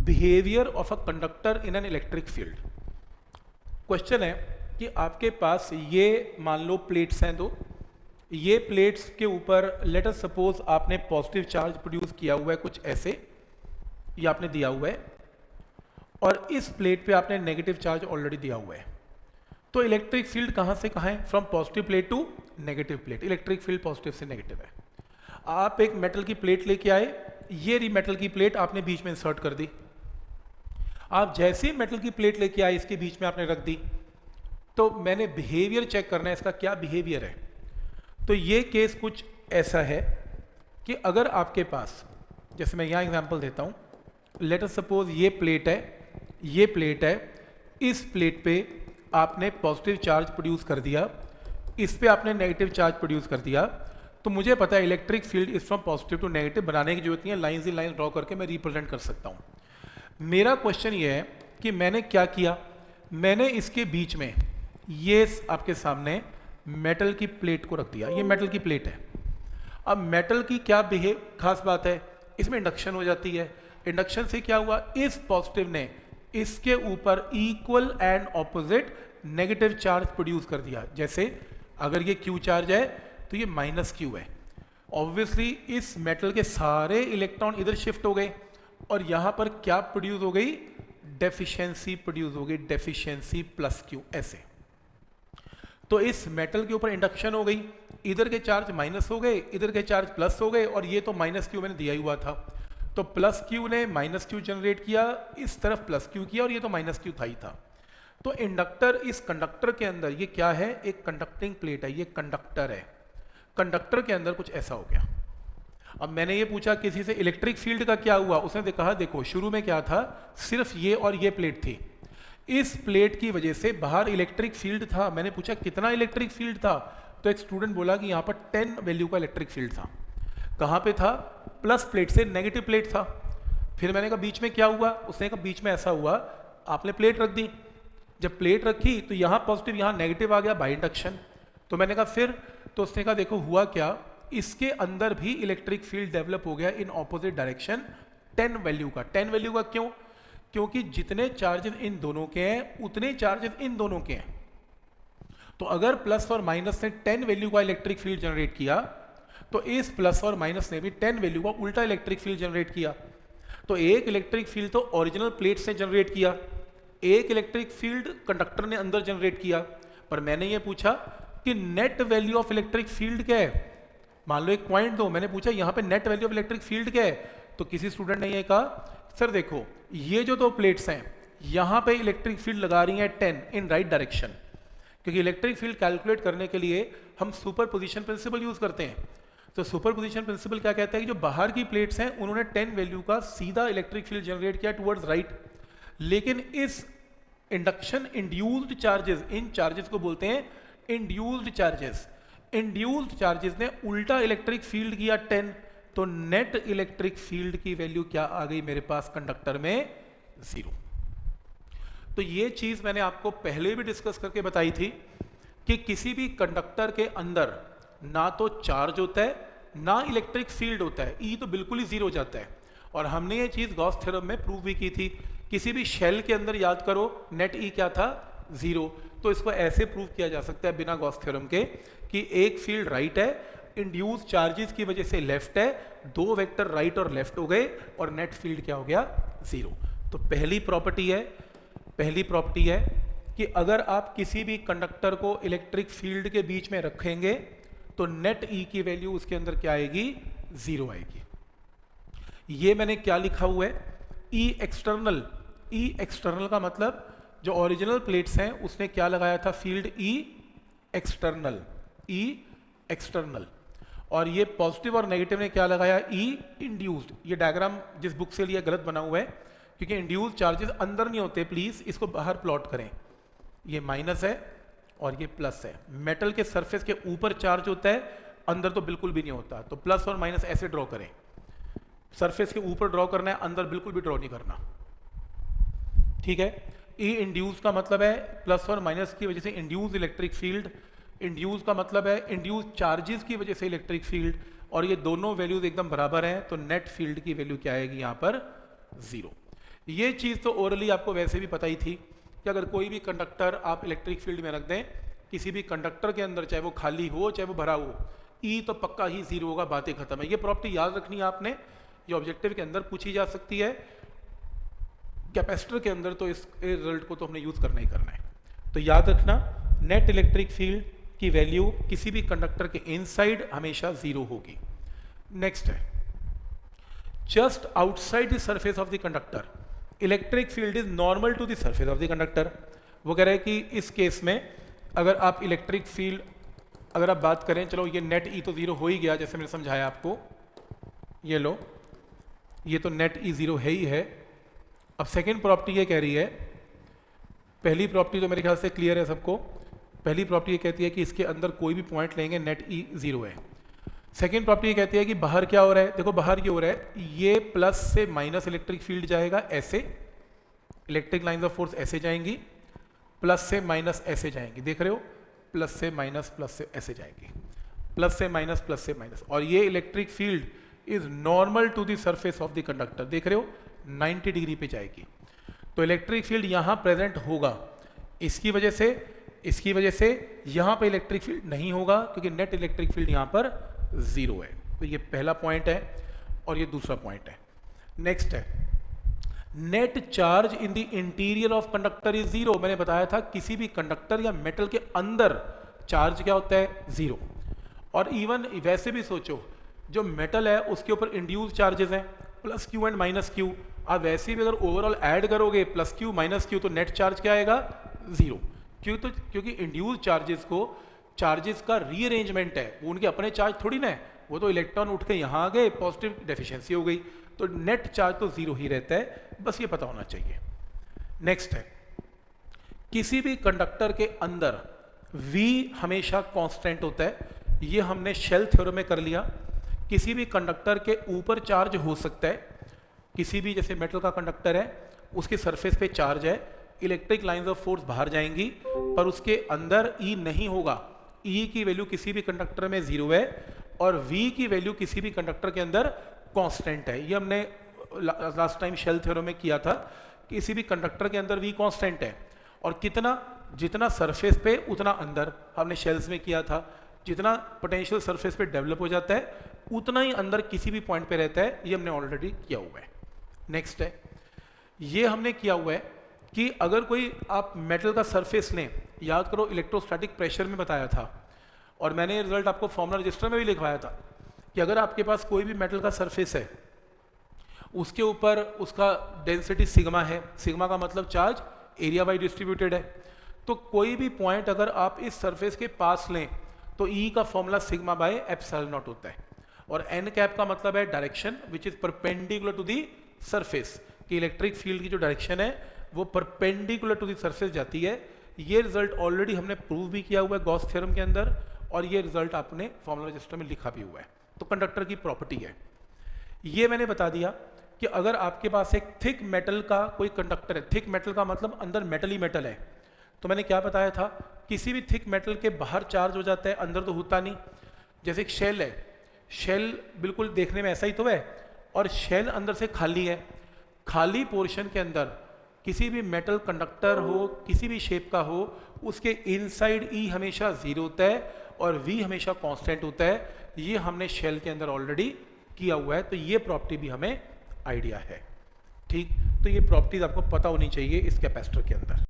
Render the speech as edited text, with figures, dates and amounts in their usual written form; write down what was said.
Behaviour of a conductor in an electric field. Question है कि आपके पास ये मान लो प्लेट्स हैं दो, ये प्लेट्स के ऊपर लेट अस सपोज आपने पॉजिटिव चार्ज प्रोड्यूस किया हुआ है कुछ ऐसे, ये आपने दिया हुआ है, और इस प्लेट पे आपने नेगेटिव चार्ज ऑलरेडी दिया हुआ है। तो इलेक्ट्रिक फील्ड कहाँ से कहाँ है? From positive plate to negative plate. Electric field positive से नेगेटिव है। आप एक मेटल की प्लेट लेके आए, ये रही मेटल की प्लेट, आपने बीच में इंसर्ट कर दी। आप जैसे ही मेटल की प्लेट लेके आए, इसके बीच में आपने रख दी, तो मैंने बिहेवियर चेक करना है, इसका क्या बिहेवियर है। तो ये केस कुछ ऐसा है कि अगर आपके पास, जैसे मैं यहाँ एग्जांपल देता हूँ, लेट अस सपोज ये प्लेट है, ये प्लेट है, इस प्लेट पे आपने पॉजिटिव चार्ज प्रोड्यूस कर दिया, इस पे आपने नेगेटिव चार्ज प्रोड्यूस कर दिया, तो मुझे पता है electric field is from positive to negative. बनाने की जरूरत नहीं है, लाइंस इन लाइन ड्रॉ करके मैं रिप्रेजेंट कर सकता हूँ। मेरा क्वेश्चन ये है कि मैंने क्या किया, मैंने इसके बीच में ये आपके सामने मेटल की प्लेट को रख दिया। ये मेटल की प्लेट है। अब मेटल की क्या खास बात है, इसमें इंडक्शन हो जाती है। इंडक्शन से क्या हुआ, इस पॉजिटिव ने इसके ऊपर equal and opposite negative charge produce कर दिया। जैसे अगर ये क्यू चार्ज है तो ये माइनस क्यू है। ऑब्वियसली इस मेटल के सारे इलेक्ट्रॉन इधर शिफ्ट हो गए और यहां पर क्या प्रोड्यूस हो गई, डेफिशिएंसी प्रोड्यूस हो गई, डेफिशिएंसी प्लस क्यू ऐसे। तो इस मेटल के ऊपर इंडक्शन हो गई, इधर के चार्ज माइनस हो गए, इधर के चार्ज प्लस हो गए, और ये तो माइनस क्यू मैंने दिया ही हुआ था, तो प्लस क्यू ने माइनस क्यू जनरेट किया, इस तरफ प्लस क्यू किया, और ये तो माइनस क्यू था ही था। तो इंडक्टर, इस कंडक्टर के अंदर ये क्या है, एक कंडक्टिंग प्लेट है, ये कंडक्टर है। कंडक्टर के अंदर कुछ ऐसा हो गया। अब मैंने ये पूछा किसी से इलेक्ट्रिक फील्ड का क्या हुआ, उसने कहा देखो शुरू में क्या था, सिर्फ ये और ये प्लेट थी, इस प्लेट की वजह से बाहर इलेक्ट्रिक फील्ड था। मैंने पूछा कितना इलेक्ट्रिक फील्ड था, तो एक स्टूडेंट बोला कि यहाँ पर 10 वैल्यू का इलेक्ट्रिक फील्ड था। कहाँ पे था, प्लस प्लेट से नेगेटिव प्लेट था। फिर मैंने कहा बीच में क्या हुआ, उसने कहा बीच में ऐसा हुआ, आपने प्लेट रख दी, जब प्लेट रखी तो यहाँ पॉजिटिव यहाँ नेगेटिव आ गया बाय इंडक्शन। तो मैंने कहा फिर, तो उसने कहा देखो हुआ क्या, इसके अंदर भी इलेक्ट्रिक फील्ड डेवलप हो गया इन ऑपोजिट डायरेक्शन 10 वैल्यू का। 10 वैल्यू का क्यों, क्योंकि जितने चार्जेस इन दोनों के हैं उतने चार्जेस इन दोनों के हैं। तो अगर प्लस और माइनस ने 10 वैल्यू का इलेक्ट्रिक फील्ड जनरेट किया, तो इस प्लस और माइनस ने भी 10 वैल्यू का उल्टा इलेक्ट्रिक फील्ड जनरेट किया। तो एक इलेक्ट्रिक फील्ड तो ओरिजिनल प्लेट से जनरेट किया, एक इलेक्ट्रिक फील्ड कंडक्टर ने अंदर जनरेट किया। पर मैंने ये पूछा कि net value of electric field क्या है, मान लो एक पॉइंट दो, मैंने पूछा यहाँ पे net value of electric field क्या है, तो किसी स्टूडेंट ने ये कहा सर देखो ये जो दो प्लेट्स हैं यहाँ पे इलेक्ट्रिक फील्ड लगा रही है 10 इन राइट डायरेक्शन, क्योंकि इलेक्ट्रिक फील्ड कैलकुलेट करने के लिए हम सुपर पोजिशन प्रिंसिपल यूज करते हैं। तो सुपर पोजिशन प्रिंसिपल क्या कहता है कि जो बाहर की प्लेट्स हैं उन्होंने 10 वैल्यू का सीधा इलेक्ट्रिक फील्ड जनरेट किया टुवर्ड्स राइट, लेकिन इस इंडक्शन इंड्यूस्ड चार्जेस, इन चार्जेस को बोलते हैं इंड्यूस्ड चार्जेस, इंड्यूस्ड चार्जेस ने उल्टा इलेक्ट्रिक फील्ड किया 10, तो नेट इलेक्ट्रिक फील्ड की वैल्यू क्या आ गई मेरे पास कंडक्टर में, 0। तो ये चीज मैंने आपको पहले भी डिस्कस करके बताई थी कि किसी भी कंडक्टर के अंदर ना तो चार्ज होता है ना इलेक्ट्रिक फील्ड होता है, ई तो बिल्कुल ही 0 हो जाता है। और हमने ये चीज गॉस थ्योरम में प्रूव भी की थी। किसी भी शेल के अंदर याद करो नेट ई क्या था, 0। तो इसको ऐसे प्रूव किया जा सकता है बिना गॉस थ्योरम के कि एक फील्ड राइट है, इंड्यूस चार्जेस की वजह से लेफ्ट है, दो वेक्टर राइट और लेफ्ट हो गए और नेट फील्ड क्या हो गया, 0। तो पहली प्रॉपर्टी है कि अगर आप किसी भी कंडक्टर को इलेक्ट्रिक फील्ड के बीच में रखेंगे तो नेट ई की वैल्यू उसके अंदर क्या आएगी, 0 आएगी। ये मैंने क्या लिखा हुआ है, ई एक्सटर्नल। ई एक्सटर्नल का मतलब जो ओरिजिनल प्लेट्स हैं उसने क्या लगाया था, फील्ड ई एक्सटर्नल, ई एक्सटर्नल, और ये पॉजिटिव और नेगेटिव ने क्या लगाया, ई इंड्यूस्ड। ये डायग्राम जिस बुक से लिया गलत बना हुआ है, क्योंकि इंड्यूस्ड चार्जेस अंदर नहीं होते, प्लीज इसको बाहर प्लॉट करें। ये माइनस है और ये प्लस है। मेटल के सरफेस के ऊपर चार्ज होता है, अंदर तो बिल्कुल भी नहीं होता। तो प्लस और माइनस ऐसे ड्रॉ करें, सरफेस के ऊपर ड्रॉ करना है, अंदर बिल्कुल भी ड्रॉ नहीं करना, ठीक है। ई इंड्यूस का मतलब है प्लस और माइनस की वजह से इंड्यूस इलेक्ट्रिक फील्ड, इंड्यूस का मतलब है इंड्यूस चार्जेस की वजह से इलेक्ट्रिक फील्ड, और ये दोनों वैल्यूज एकदम बराबर हैं, तो नेट फील्ड की वैल्यू क्या आएगी यहाँ पर, 0। ये चीज़ तो ओरली आपको वैसे भी पता ही थी कि अगर कोई भी कंडक्टर आप इलेक्ट्रिक फील्ड में रख दें, किसी भी कंडक्टर के अंदर, चाहे वो खाली हो चाहे वो भरा हो, ई तो पक्का ही जीरो होगा, बातें खत्म है। ये प्रॉपर्टी याद रखनी है आपने, ये ऑब्जेक्टिव के अंदर पूछी जा सकती है। कैपेसिटर के अंदर तो इस रिजल्ट को तो हमने यूज़ करना ही करना है। तो याद रखना, नेट इलेक्ट्रिक फील्ड की वैल्यू किसी भी कंडक्टर के इनसाइड हमेशा जीरो होगी। नेक्स्ट है, just outside the surface of the conductor electric field is normal to the surface of the conductor. वो कह रहा है कि इस केस में अगर आप इलेक्ट्रिक फील्ड अगर आप बात करें, चलो ये नेट ई तो जीरो हो ही गया जैसे मैंने समझाया आपको, ये लो, ये तो नेट ई जीरो है ही है। अब सेकेंड प्रॉपर्टी ये कह रही है, पहली प्रॉपर्टी तो मेरे ख्याल से क्लियर है सबको। पहली प्रॉपर्टी ये कहती है कि इसके अंदर कोई भी पॉइंट लेंगे नेट ई जीरो है। सेकेंड प्रॉपर्टी ये कहती है कि बाहर क्या हो रहा है, देखो बाहर क्या हो रहा है, ये प्लस से माइनस इलेक्ट्रिक फील्ड जाएगा ऐसे, इलेक्ट्रिक लाइंस ऑफ फोर्स ऐसे जाएंगी, प्लस से माइनस ऐसे जाएंगी, देख रहे हो, प्लस से ऐसे जाएंगी, प्लस से माइनस, और ये electric field is normal to the surface of the conductor, देख रहे हो 90 डिग्री पे जाएगी। तो इलेक्ट्रिक फील्ड यहाँ प्रेजेंट होगा, इसकी वजह से यहाँ पे इलेक्ट्रिक फील्ड नहीं होगा क्योंकि नेट इलेक्ट्रिक फील्ड यहाँ पर जीरो है। तो ये पहला पॉइंट है और ये दूसरा पॉइंट है। नेक्स्ट है, net charge in the interior of conductor is zero. मैंने बताया था किसी भी कंडक्टर या मेटल के अंदर चार्ज क्या होता है, जीरो। और इवन वैसे भी सोचो, जो मेटल है उसके ऊपर इंड्यूस चार्जेस हैं plus Q and minus Q. आप वैसे भी अगर ओवरऑल ऐड करोगे प्लस क्यू माइनस क्यू तो नेट चार्ज क्या आएगा, जीरो। क्योंकि इंड्यूस चार्जेस का रीअरेंजमेंट है, वो उनके अपने चार्ज थोड़ी ना है, वो तो इलेक्ट्रॉन उठ के यहाँ आ गए, पॉजिटिव डेफिशिएंसी हो गई, तो नेट चार्ज तो जीरो ही रहता है, बस ये पता होना चाहिए। नेक्स्ट है, किसी भी कंडक्टर के अंदर V हमेशा कांस्टेंट होता है, ये हमने शेल थ्योरम में कर लिया। किसी भी कंडक्टर के ऊपर चार्ज हो सकता है, किसी भी जैसे मेटल का कंडक्टर है उसके सरफेस पे चार्ज है, इलेक्ट्रिक लाइंस ऑफ फोर्स बाहर जाएंगी पर उसके अंदर E नहीं होगा। E की वैल्यू किसी भी कंडक्टर में जीरो है और V की वैल्यू किसी भी कंडक्टर के अंदर कांस्टेंट है। ये हमने लास्ट टाइम शेल थ्योरम में किया था, किसी भी कंडक्टर के अंदर V कांस्टेंट है और जितना सरफेस पे उतना अंदर, हमने शेल्स में किया था, जितना पोटेंशियल सरफेस पे डेवलप हो जाता है उतना ही अंदर किसी भी पॉइंट पे रहता है, ये हमने ऑलरेडी किया हुआ है। नेक्स्ट है, ये हमने किया हुआ है कि अगर कोई आप मेटल का सरफेस लें, याद करो इलेक्ट्रोस्टैटिक प्रेशर में बताया था और मैंने रिजल्ट आपको फॉर्मूला रजिस्टर में भी लिखवाया था कि अगर आपके पास कोई भी मेटल का सरफेस है, उसके ऊपर उसका डेंसिटी सिग्मा है, सिग्मा का मतलब चार्ज एरिया बाई डिस्ट्रीब्यूटेड है, तो कोई भी पॉइंट अगर आप इस सरफेस के पास लें तो E का formula sigma by epsilon naught होता है और n कैप का मतलब है direction which is perpendicular to the surface, कि इलेक्ट्रिक फील्ड की जो डायरेक्शन है वो परपेंडिकुलर टू दी सरफेस जाती है। ये रिजल्ट ऑलरेडी हमने प्रूव भी किया हुआ है गॉस थ्योरम के अंदर और ये रिजल्ट आपने फॉर्मूला रजिस्टर में लिखा भी हुआ है। तो कंडक्टर की प्रॉपर्टी है, ये मैंने बता दिया कि अगर आपके पास एक थिक मेटल का कोई कंडक्टर है, थिक मेटल का मतलब अंदर मेटल ही मेटल है, तो मैंने क्या बताया था, किसी भी थिक मेटल के बाहर चार्ज हो जाता है, अंदर तो होता नहीं। जैसे एक शेल है, शेल बिल्कुल देखने में ऐसा ही तो है और शेल अंदर से खाली है, खाली पोर्शन के अंदर किसी भी मेटल कंडक्टर हो, किसी भी शेप का हो, उसके इनसाइड E हमेशा जीरो होता है और V हमेशा कांस्टेंट होता है। ये हमने शेल के अंदर ऑलरेडी किया हुआ है, तो ये प्रॉपर्टी भी हमें आइडिया है। ठीक, तो ये प्रॉपर्टीज आपको पता होनी चाहिए इस कैपेसिटर के अंदर।